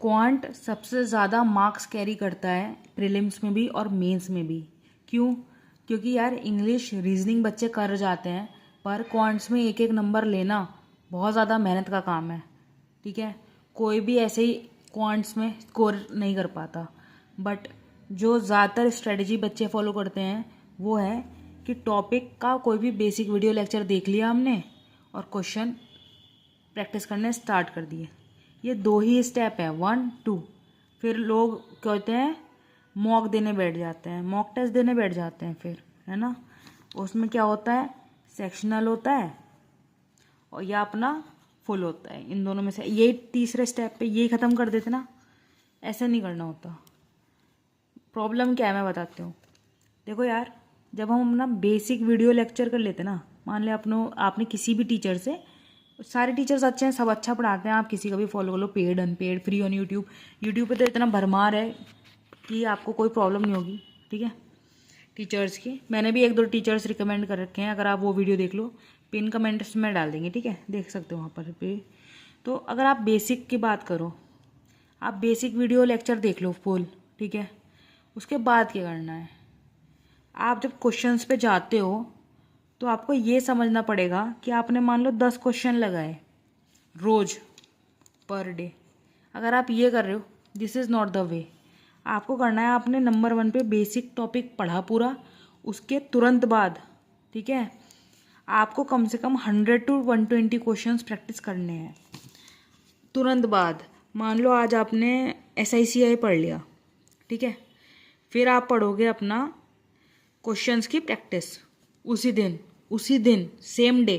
Quant सबसे ज़्यादा marks carry करता है प्रीलिम्स में भी और मेंस में भी। क्यों? क्योंकि यार इंग्लिश रीजनिंग बच्चे कर जाते हैं, पर क्वांट्स में एक एक नंबर लेना बहुत ज़्यादा मेहनत का काम है। ठीक है, कोई भी ऐसे ही क्वांट्स में स्कोर नहीं कर पाता। बट जो ज़्यादातर स्ट्रेटजी बच्चे फॉलो करते हैं वो है कि टॉपिक का कोई भी बेसिक वीडियो लेक्चर देख लिया हमने और क्वेश्चन प्रैक्टिस करने स्टार्ट कर दिए। ये 2 ही स्टेप है, 1 2। फिर लोग कहते हैं मॉक देने बैठ जाते हैं, मॉक टेस्ट देने बैठ जाते हैं फिर, है ना। उसमें क्या होता है, सेक्शनल होता है और या अपना फुल होता है। इन दोनों में से यही तीसरे स्टेप पे यही ख़त्म कर देते ना, ऐसे नहीं करना होता। प्रॉब्लम क्या है मैं बताती हूँ। देखो यार, जब हम अपना बेसिक वीडियो लेक्चर कर लेते ना, मान लिया आपने किसी भी टीचर से, सारे टीचर्स अच्छे हैं, सब अच्छा पढ़ाते हैं, आप किसी का भी फॉलो कर लो, paid unpaid free on YouTube पे तो इतना भरमार है कि आपको कोई प्रॉब्लम नहीं होगी। ठीक है, टीचर्स की मैंने भी 1-2 टीचर्स रिकमेंड कर रखे हैं, अगर आप वो वीडियो देख लो, पिन कमेंट्स में डाल देंगे। ठीक है, देख सकते हो वहाँ पर भी। तो अगर आप बेसिक की बात करो, आप बेसिक वीडियो लेक्चर देख लो फुल। ठीक है, उसके बाद क्या करना है, आप जब क्वेश्चंस पे जाते हो तो आपको ये समझना पड़ेगा कि आपने मान लो 10 क्वेश्चन लगाए रोज पर डे। अगर आप ये कर रहे हो, this is not the way. आपको करना है, आपने नंबर 1 पे बेसिक टॉपिक पढ़ा पूरा, उसके तुरंत बाद, ठीक है, आपको कम से कम 100 to 120 क्वेश्चंस प्रैक्टिस करने हैं तुरंत बाद। मान लो आज आपने SICI पढ़ लिया, ठीक है, फिर आप पढ़ोगे अपना क्वेश्चंस की प्रैक्टिस उसी दिन सेम डे।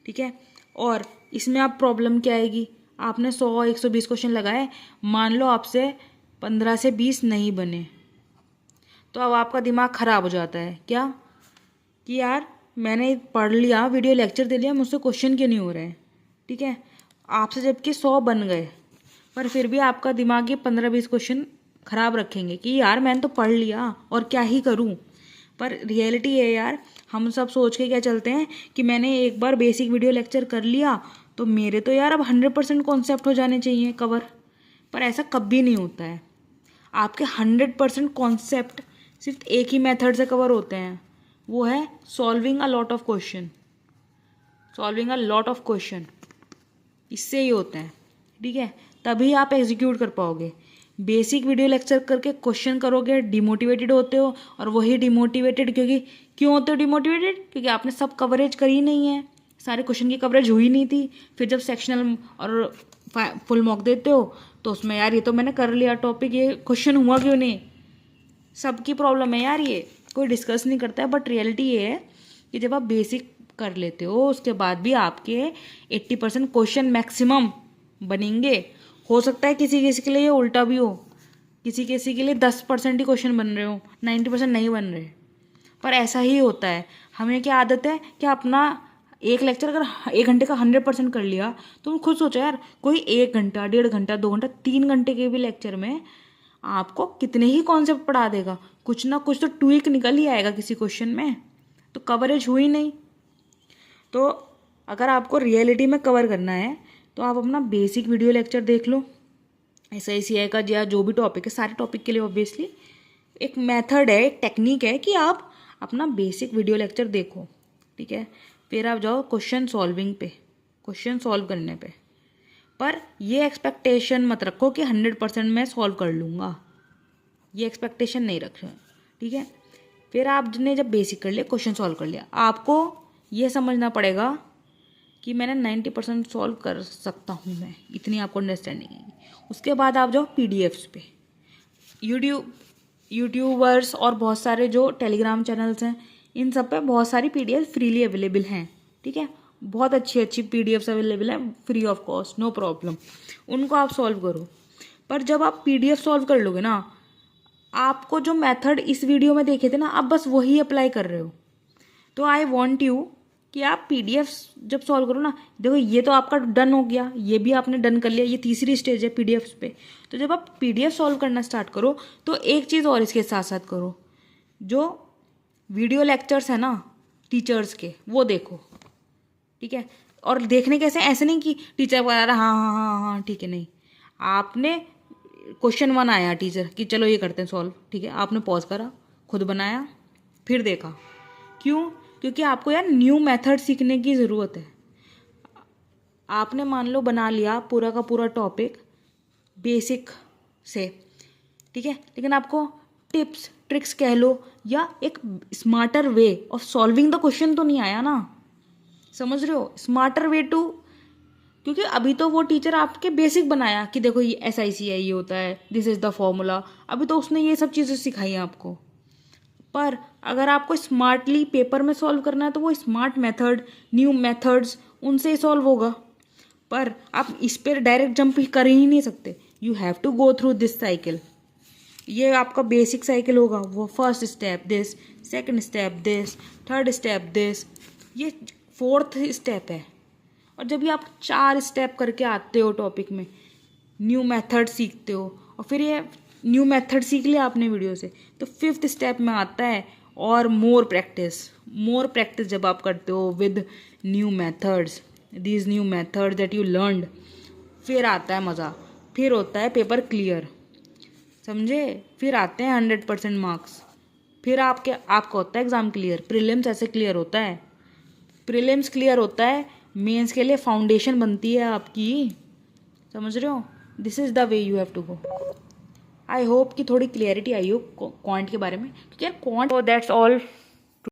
ठीक है, और इसमें आप प्रॉब्लम क्या आएगी, आपने 100-120 क्वेश्चन लगाए, मान लो आपसे 15 से 20 नहीं बने, तो अब आपका दिमाग ख़राब हो जाता है। क्या कि यार मैंने पढ़ लिया, वीडियो लेक्चर दे लिया, मुझसे क्वेश्चन क्यों नहीं हो रहे हैं। ठीक है, आपसे जबकि 100 बन गए, पर फिर भी आपका दिमाग ये 15-20 क्वेश्चन ख़राब रखेंगे कि यार मैंने तो पढ़ लिया और क्या ही करूं। पर रियलिटी है यार, हम सब सोच के क्या चलते हैं कि मैंने एक बार बेसिक वीडियो लेक्चर कर लिया तो मेरे तो यार अब 100% कॉन्सेप्ट हो जाने चाहिए कवर। पर ऐसा कभी नहीं होता है। आपके 100% कॉन्सेप्ट सिर्फ एक ही मेथड से कवर होते हैं, वो है solving a lot of question. इससे ही होता है। ठीक है, तभी आप एग्जीक्यूट कर पाओगे। बेसिक वीडियो लेक्चर करके क्वेश्चन करोगे, डिमोटिवेटेड होते हो, और वही डिमोटिवेटेड क्यों होते हो डिमोटिवेटेड, क्योंकि आपने सब कवरेज करी नहीं है, सारे क्वेश्चन की कवरेज हुई नहीं थी। फिर जब सेक्शनल और फुल मॉक देते हो तो उसमें यार ये तो मैंने कर लिया टॉपिक, ये क्वेश्चन हुआ क्यों नहीं। सबकी प्रॉब्लम है यार, ये कोई डिस्कस नहीं करता है। बट रियलिटी ये है कि जब आप बेसिक कर लेते हो उसके बाद भी आपके 80% क्वेश्चन मैक्सिमम बनेंगे। हो सकता है किसी किसी के लिए ये उल्टा भी हो, किसी किसी के लिए 10% ही क्वेश्चन बन रहे हो, 90% नहीं बन रहे। पर ऐसा ही होता है। हमें क्या आदत है कि अपना एक लेक्चर अगर 1 घंटे का 100% कर लिया, तो खुद सोचो यार, कोई 1 घंटा 1.5 घंटा 2 घंटा 3 घंटे के भी लेक्चर में आपको कितने ही कॉन्सेप्ट पढ़ा देगा, कुछ ना कुछ तो ट्वीक निकल ही आएगा किसी क्वेश्चन में, तो कवरेज हुई नहीं। तो अगर आपको रियलिटी में कवर करना है तो आप अपना बेसिक वीडियो लेक्चर देख लो, SICI का या जो भी टॉपिक है, सारे टॉपिक के लिए ऑब्वियसली एक मेथड है, एक टेक्निक है कि आप अपना बेसिक वीडियो लेक्चर देखो। ठीक है, फिर आप जाओ क्वेश्चन सॉल्विंग पे, क्वेश्चन सॉल्व करने पे। पर ये एक्सपेक्टेशन मत रखो कि 100% मैं सॉल्व कर लूँगा, ये एक्सपेक्टेशन नहीं रखें। ठीक है, फिर आपने जब बेसिक कर लिया, क्वेश्चन सॉल्व कर लिया, आपको ये समझना पड़ेगा कि मैंने 90% सॉल्व कर सकता हूँ मैं, इतनी आपको अंडरस्टैंडिंग है। उसके बाद आप जाओ PDFs पे। यूट्यूबर्स और बहुत सारे जो टेलीग्राम चैनल्स हैं, इन सब पे बहुत सारी PDF फ्रीली अवेलेबल हैं। ठीक है, बहुत अच्छी PDFs अवेलेबल हैं free of cost, no problem, उनको आप सॉल्व करो। पर जब आप PDF सॉल्व कर लोगे ना, आपको जो मेथड इस वीडियो में देखे थे ना, आप बस वही अप्लाई कर रहे हो। तो आई वॉन्ट यू कि आप PDF जब सॉल्व करो ना, देखो ये तो आपका डन हो गया, ये भी आपने डन कर लिया, ये तीसरी स्टेज है PDFs पे। तो जब आप PDF सॉल्व करना स्टार्ट करो तो एक चीज़ और इसके साथ साथ करो, जो वीडियो लेक्चर्स है ना टीचर्स के, वो देखो। ठीक है, और देखने कैसे, ऐसे नहीं कि टीचर बता रहा हाँ हाँ हाँ हाँ ठीक है, नहीं, आपने क्वेश्चन 1 आया टीचर कि चलो ये करते हैं सॉल्व, ठीक है, आपने पॉज करा, खुद बनाया, फिर देखा। क्यों? क्योंकि आपको यार न्यू मेथड सीखने की ज़रूरत है। आपने मान लो बना लिया पूरा का पूरा टॉपिक बेसिक से, ठीक है, लेकिन आपको टिप्स ट्रिक्स कह लो या एक smarter way of solving the question तो नहीं आया ना, समझ रहे हो? स्मार्टर वे टू, क्योंकि अभी तो वो टीचर आपके बेसिक बनाया कि देखो ये SIC है, ये होता है, दिस इज़ द फॉर्मूला, अभी तो उसने ये सब चीज़ें सिखाई हैं आपको। पर अगर आपको स्मार्टली पेपर में सॉल्व करना है तो वो स्मार्ट मेथड, न्यू मेथड्स, उनसे ही सॉल्व होगा। पर आप इस पर डायरेक्ट जंप कर ही नहीं सकते, you have to go through this cycle. ये आपका बेसिक साइकिल होगा, वो first step this, second step this, third step this, ये फोर्थ स्टेप है। और जब ये आप 4 स्टेप करके आते हो टॉपिक में, न्यू मेथड सीखते हो, और फिर ये न्यू मेथड सीख लिया आपने वीडियो से, तो 5th स्टेप में आता है और मोर प्रैक्टिस जब आप करते हो with new methods, these new methods that you learned, फिर आता है मज़ा, फिर होता है पेपर क्लियर, समझे? फिर आते हैं 100% मार्क्स, फिर आपका होता है एग्ज़ाम क्लियर। प्रीलिम्स ऐसे क्लियर होता है, प्रीलिम्स क्लियर होता है, मेंस के लिए फाउंडेशन बनती है आपकी, समझ रहे हो? This is the way you have to go. I hope कि थोड़ी क्लियरिटी आई हो क्वांट के बारे में, क्योंकि यार क्वांट, दैट्स ऑल